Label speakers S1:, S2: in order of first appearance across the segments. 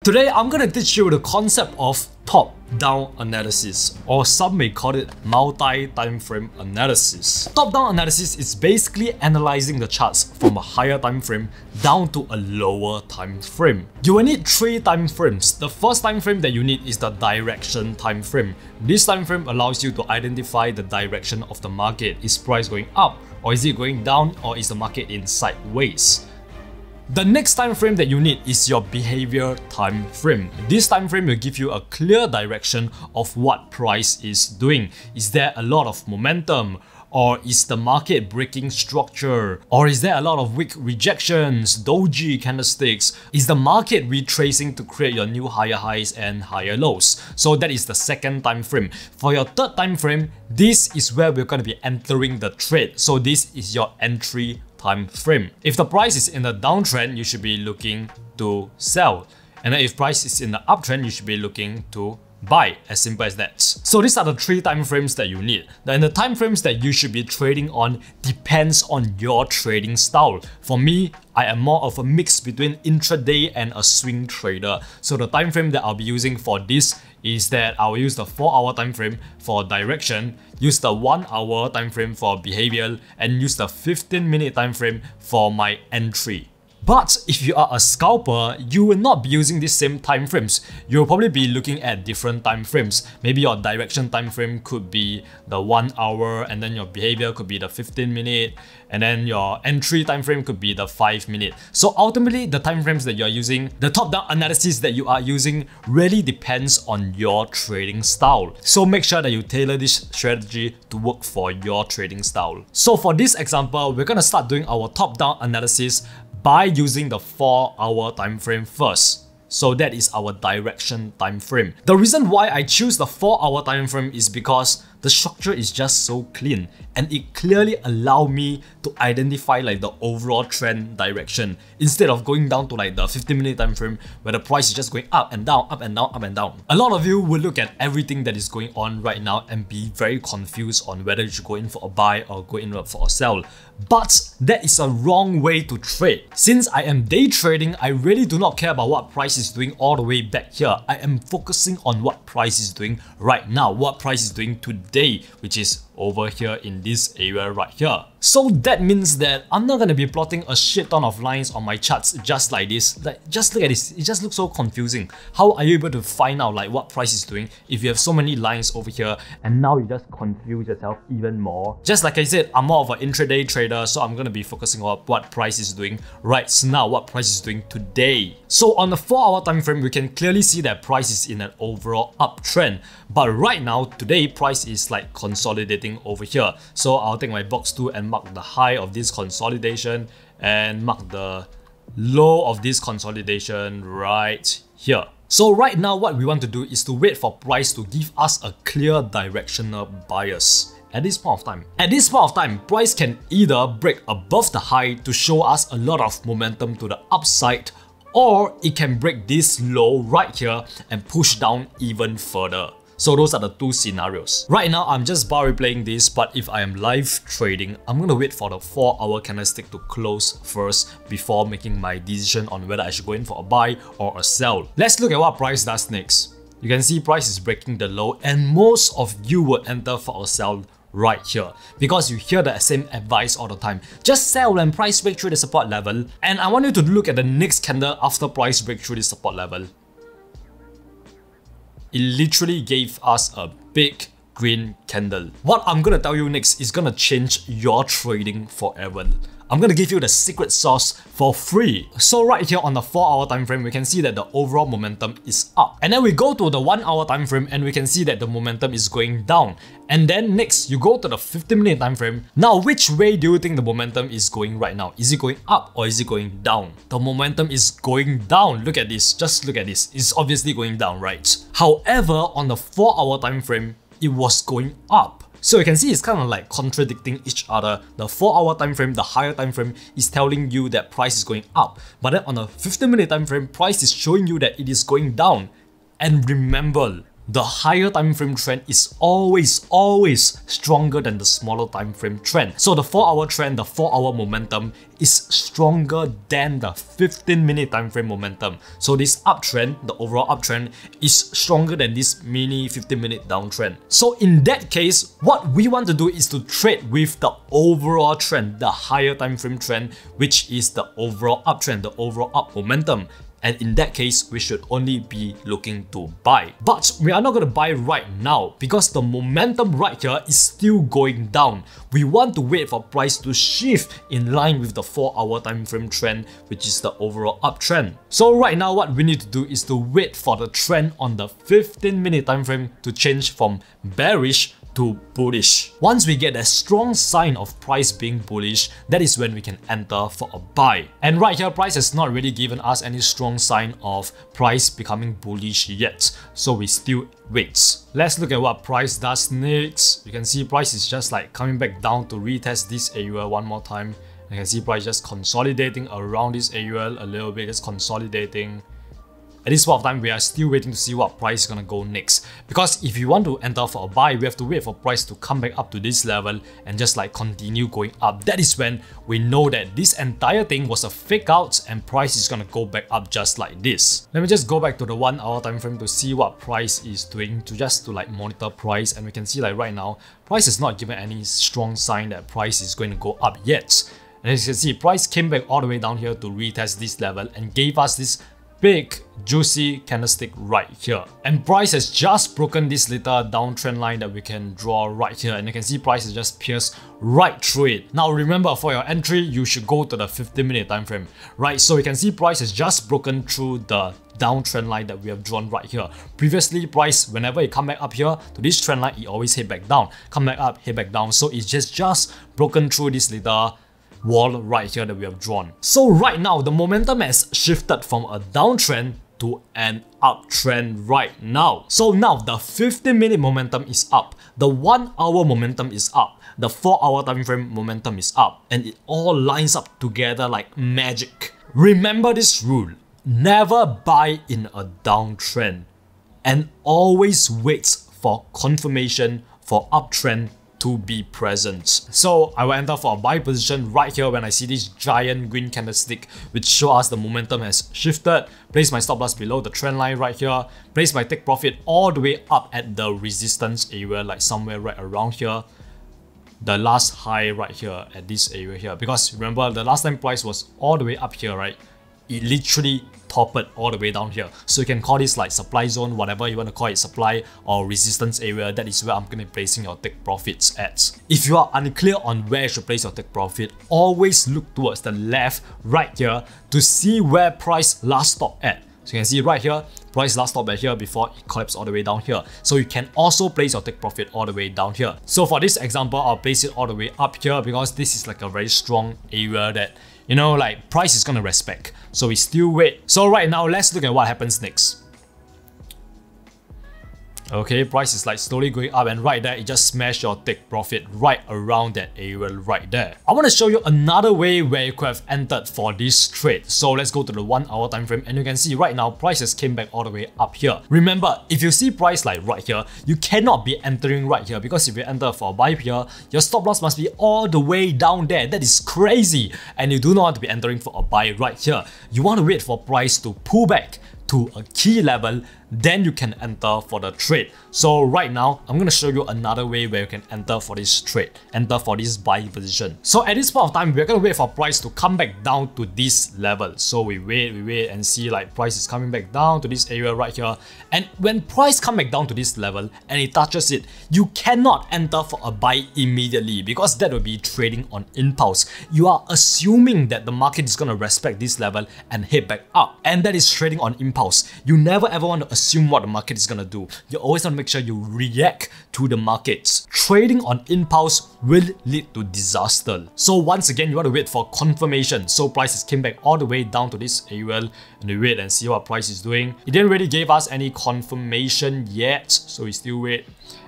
S1: Today, I'm going to teach you the concept of top-down analysis, or some may call it multi-time frame analysis. Top-down analysis is basically analyzing the charts from a higher time frame down to a lower time frame. You will need 3 time frames. The first time frame that you need is the direction time frame. This time frame allows you to identify the direction of the market. Is price going up, or is it going down, or is the market in sideways? The next time frame that you need is your behavior time frame. This time frame will give you a clear direction of what price is doing. Is there a lot of momentum? Or is the market breaking structure? Or is there a lot of weak rejections, doji candlesticks? Is the market retracing to create your new higher highs and higher lows? So that is the second time frame. For your third time frame, this is where we're going to be entering the trade. So this is your entry time frame. If the price is in the downtrend, you should be looking to sell. And then if price is in the uptrend, you should be looking to buy. As simple as that. So these are the 3 time frames that you need. And the time frames that you should be trading on depends on your trading style. For me, I am more of a mix between intraday and a swing trader. So the time frame that I'll be using for this is that I will use the 4-hour time frame for direction, use the 1-hour time frame for behavioral, and use the 15-minute time frame for my entry. But if you are a scalper, you will not be using these same time frames. You'll probably be looking at different time frames. Maybe your direction time frame could be the 1 hour, and then your behavior could be the 15-minute, and then your entry time frame could be the 5-minute. So ultimately, the time frames that you're using, the top-down analysis that you are using really depends on your trading style. So make sure that you tailor this strategy to work for your trading style. So for this example, we're gonna start doing our top-down analysis by using the 4-hour time frame first. So that is our direction time frame. The reason why I choose the 4-hour time frame is because the structure is just so clean, and it clearly allows me to identify like the overall trend direction instead of going down to like the 15-minute time frame where the price is just going up and down, up and down, up and down. A lot of you will look at everything that is going on right now and be very confused on whether you should go in for a buy or go in for a sell. But that is a wrong way to trade. Since I am day trading, I really do not care about what price is doing all the way back here. I am focusing on what price is doing right now, what price is doing today, which is over here in this area right here. So that means that I'm not going to be plotting a shit ton of lines on my charts just like this. Like, just look at this, it just looks so confusing. How are you able to find out like what price is doing if you have so many lines over here and now you just confuse yourself even more? Just like I said, I'm more of an intraday trader, so I'm going to be focusing on what price is doing right now, what price is doing today. So on the 4-hour time frame, we can clearly see that price is in an overall uptrend. But right now, today, price is like consolidating over here. So I'll take my box 2 and mark the high of this consolidation and mark the low of this consolidation right here. So right now, what we want to do is to wait for price to give us a clear directional bias. At this point of time. At this point of time, price can either break above the high to show us a lot of momentum to the upside, or it can break this low right here and push down even further. So those are the 2 scenarios. Right now, I'm just bar replaying this, but if I am live trading, I'm gonna wait for the 4-hour candlestick to close first before making my decision on whether I should go in for a buy or a sell. Let's look at what price does next. You can see price is breaking the low, and most of you will enter for a sell right here because you hear the same advice all the time. Just sell when price break through the support level. And I want you to look at the next candle after price break through the support level. It literally gave us a big green candle. What I'm gonna tell you next is gonna change your trading forever. I'm gonna give you the secret sauce for free. So right here on the 4-hour time frame, we can see that the overall momentum is up. And then we go to the 1-hour time frame and we can see that the momentum is going down. And then next, you go to the 15-minute time frame. Now, which way do you think the momentum is going right now? Is it going up or is it going down? The momentum is going down. Look at this. Just look at this. It's obviously going down, right? However, on the 4-hour time frame, it was going up. So you can see it's kind of like contradicting each other. The 4-hour time frame, the higher time frame, is telling you that price is going up. But then on the 15-minute time frame, price is showing you that it is going down. And remember, the higher time frame trend is always stronger than the smaller time frame trend. So the 4-hour trend, the 4-hour momentum is stronger than the 15-minute time frame momentum. So this uptrend, the overall uptrend, is stronger than this mini 15-minute downtrend. So in that case, what we want to do is to trade with the overall trend, the higher time frame trend, which is the overall uptrend, the overall up momentum. And in that case, we should only be looking to buy. But we are not going to buy right now because the momentum right here is still going down. We want to wait for price to shift in line with the 4-hour time frame trend, which is the overall uptrend. So right now, what we need to do is to wait for the trend on the 15-minute time frame to change from bearish to bullish. Once we get a strong sign of price being bullish, that is when we can enter for a buy. And right here, price has not really given us any strong sign of price becoming bullish yet, so we still wait. Let's look at what price does next. You can see price is just like coming back down to retest this area one more time. You can see price just consolidating around this area a little bit, just consolidating. At this point of time, we are still waiting to see what price is gonna go next. Because if you want to enter for a buy, we have to wait for price to come back up to this level and just like continue going up. That is when we know that this entire thing was a fake out and price is gonna go back up just like this. Let me just go back to the 1-hour time frame to see what price is doing, to like monitor price, and we can see like right now, price is not giving any strong sign that price is going to go up yet. And as you can see, price came back all the way down here to retest this level and gave us this big juicy candlestick right here, and price has just broken this little downtrend line that we can draw right here, and you can see price has just pierced right through it. Now remember, for your entry you should go to the 15-minute time frame, right? So you can see price has just broken through the downtrend line that we have drawn right here. Previously, price, whenever it come back up here to this trend line, it always head back down, come back up, head back down. So it's just broken through this little wall right here that we have drawn. So right now, the momentum has shifted from a downtrend to an uptrend right now. So now the 15-minute momentum is up, the 1-hour momentum is up, the 4-hour time frame momentum is up, and it all lines up together like magic. Remember this rule: never buy in a downtrend and always wait for confirmation for uptrend to be present. So I will enter for a buy position right here when I see this giant green candlestick, which show us the momentum has shifted. Place my stop loss below the trend line right here. Place my take profit all the way up at the resistance area, like somewhere right around here. The last high right here at this area here. Because remember, the last time price was all the way up here, right? It literally toppled all the way down here. So you can call this like supply zone, whatever you want to call it, supply or resistance area. That is where I'm going to be placing your take profits at. If you are unclear on where you should place your take profit, always look towards the left right here to see where price last stopped at. So you can see right here, price last stopped at here before it collapsed all the way down here. So you can also place your take profit all the way down here. So for this example, I'll place it all the way up here because this is like a very strong area that, you know, like price is gonna respect. So we still wait. So right now, let's look at what happens next. Okay, price is like slowly going up, and right there, it just smashed your take profit right around that area right there. I want to show you another way where you could have entered for this trade. So let's go to the 1-hour time frame, and you can see right now, prices came back all the way up here. Remember, if you see price like right here, you cannot be entering right here, because if you enter for a buy here, your stop loss must be all the way down there. That is crazy, and you do not want to be entering for a buy right here. You want to wait for price to pull back to a key level, then you can enter for the trade. So right now, I'm going to show you another way where you can enter for this trade, enter for this buy position. So at this point of time, we're going to wait for price to come back down to this level. So we wait and see like price is coming back down to this area right here. And when price come back down to this level and it touches it, you cannot enter for a buy immediately, because that will be trading on impulse. You are assuming that the market is going to respect this level and head back up, and that is trading on impulse. You never ever want to assume what the market is going to do. You always want to make sure you react to the markets. Trading on impulse will lead to disaster. So once again, you want to wait for confirmation. So prices came back all the way down to this area, and we wait and see what price is doing. It didn't really give us any confirmation yet, so we still wait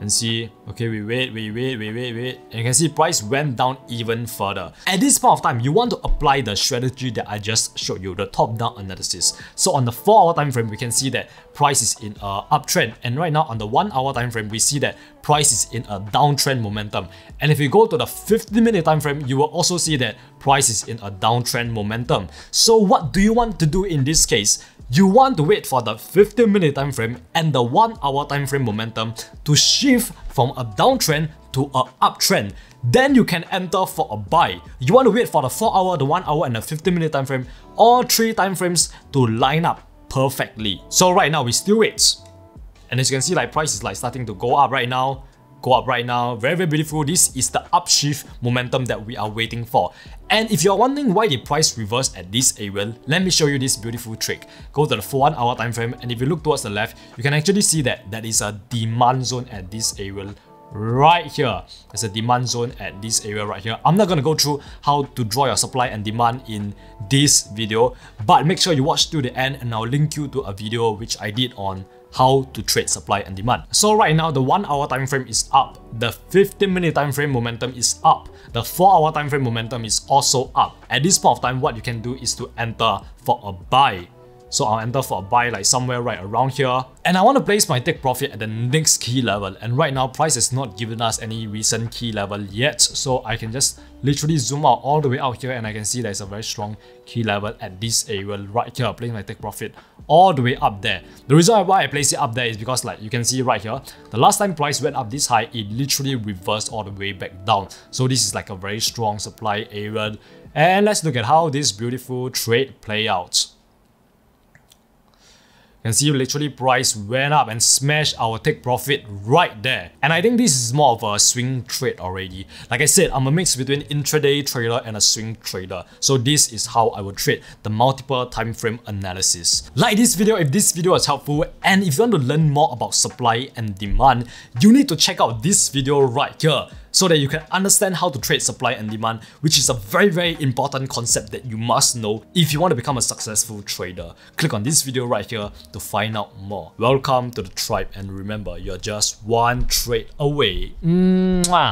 S1: And see, okay, we wait, and you can see price went down even further. At this point of time, you want to apply the strategy that I just showed you, the top-down analysis. So on the 4-hour time frame, we can see that price is in a uptrend, and right now on the 1-hour time frame, we see that price is in a downtrend momentum. And if we go to the 50-minute time frame, you will also see that price is in a downtrend momentum. So what do you want to do in this case? You want to wait for the 15-minute time frame and the 1-hour time frame momentum to shift from a downtrend to an uptrend. Then you can enter for a buy. You want to wait for the 4-hour, the 1-hour, and the 15-minute time frame, all 3 time frames to line up perfectly. So right now we still wait, and as you can see, like price is like starting to go up right now. Very, very beautiful. This is the upshift momentum that we are waiting for. And if you're wondering why the price reversed at this area, let me show you this beautiful trick. Go to the 1-hour time frame, and if you look towards the left, you can actually see that that is a demand zone at this area right here. There's a demand zone at this area right here. I'm not going to go through how to draw your supply and demand in this video, but make sure you watch till the end, and I'll link you to a video which I did on how to trade supply and demand. So right now, the 1-hour time frame is up, the 15-minute time frame momentum is up, the 4-hour time frame momentum is also up. At this point of time, what you can do is to enter for a buy. So I'll enter for a buy like somewhere right around here. And I want to place my take profit at the next key level. And right now, price has not given us any recent key level yet. So I can just literally zoom out all the way out here, and I can see there's a very strong key level at this area right here. Place my take profit all the way up there. The reason why I place it up there is because, like you can see right here, the last time price went up this high, it literally reversed all the way back down. So this is like a very strong supply area. And let's look at how this beautiful trade play out. You can see literally price went up and smashed our take profit right there. And I think this is more of a swing trade already. Like I said, I'm a mix between intraday trader and a swing trader. So this is how I would trade the multiple time frame analysis. Like this video if this video was helpful, and if you want to learn more about supply and demand, you need to check out this video right here, so that you can understand how to trade supply and demand, which is a very, very important concept that you must know if you want to become a successful trader. Click on this video right here to find out more. Welcome to the tribe, and remember, you're just one trade away. Mwah.